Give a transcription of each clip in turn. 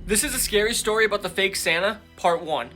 This is a scary story about the fake Santa, part 1.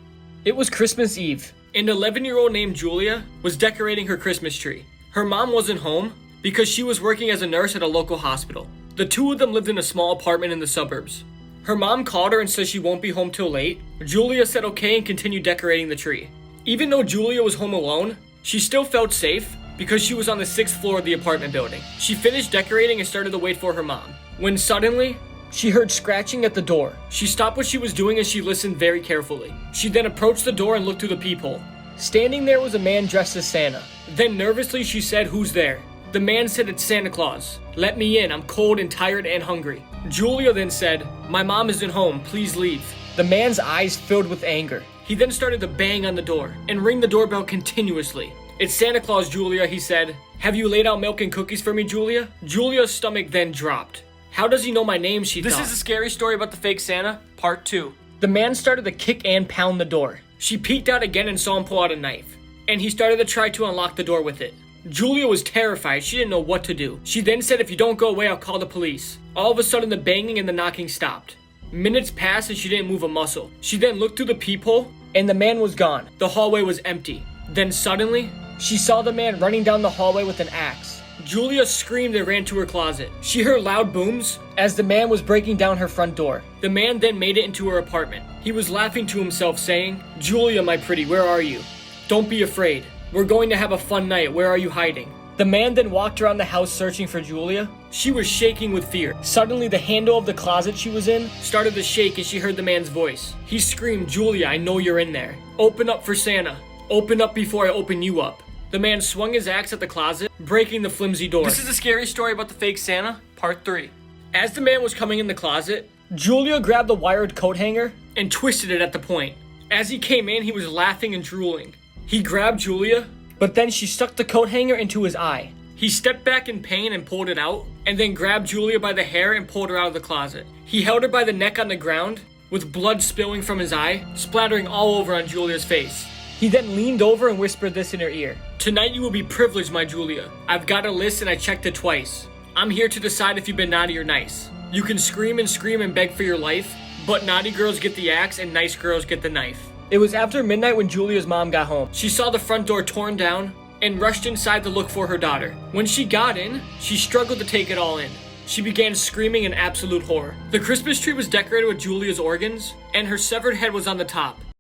It was Christmas Eve. An 11-year-old named Julia was decorating her Christmas tree. Her mom wasn't home because she was working as a nurse at a local hospital. The two of them lived in a small apartment in the suburbs. Her mom called her and said she won't be home till late. Julia said okay and continued decorating the tree. Even though Julia was home alone, she still felt safe because she was on the 6th floor of the apartment building. She finished decorating and started to wait for her mom, when suddenly, she heard scratching at the door. She stopped what she was doing and she listened very carefully. She then approached the door and looked through the peephole. Standing there was a man dressed as Santa. Then nervously she said, "Who's there?" The man said, "It's Santa Claus. Let me in, I'm cold and tired and hungry." Julia then said, "My mom isn't home, please leave." The man's eyes filled with anger. He then started to bang on the door and ring the doorbell continuously. "It's Santa Claus, Julia," he said. "Have you laid out milk and cookies for me, Julia?" Julia's stomach then dropped. How does he know my name, she thought. This is a scary story about the fake Santa, part 2. The man started to kick and pound the door. She peeked out again and saw him pull out a knife, and he started to try to unlock the door with it. Julia was terrified. She didn't know what to do. She then said, "If you don't go away, I'll call the police." All of a sudden, the banging and the knocking stopped. Minutes passed and she didn't move a muscle. She then looked through the peephole, and the man was gone. The hallway was empty. Then suddenly, she saw the man running down the hallway with an axe. Julia screamed and ran to her closet. She heard loud booms as the man was breaking down her front door. The man then made it into her apartment. He was laughing to himself, saying, "Julia, my pretty, where are you? Don't be afraid. We're going to have a fun night. Where are you hiding?" The man then walked around the house searching for Julia. She was shaking with fear. Suddenly, the handle of the closet she was in started to shake and she heard the man's voice. He screamed, "Julia, I know you're in there. Open up for Santa. Open up before I open you up." The man swung his axe at the closet, breaking the flimsy door. This is a scary story about the fake Santa, part 3. As the man was coming in the closet, Julia grabbed the wired coat hanger and twisted it at the point. As he came in, he was laughing and drooling. He grabbed Julia, but then she stuck the coat hanger into his eye. He stepped back in pain and pulled it out, and then grabbed Julia by the hair and pulled her out of the closet. He held her by the neck on the ground, with blood spilling from his eye, splattering all over on Julia's face. He then leaned over and whispered this in her ear. "Tonight you will be privileged, my Julia. I've got a list and I checked it twice. I'm here to decide if you've been naughty or nice. You can scream and beg for your life, but naughty girls get the axe and nice girls get the knife." It was after midnight when Julia's mom got home. She saw the front door torn down and rushed inside to look for her daughter. When she got in, she struggled to take it all in. She began screaming in absolute horror. The Christmas tree was decorated with Julia's organs, and her severed head was on the top.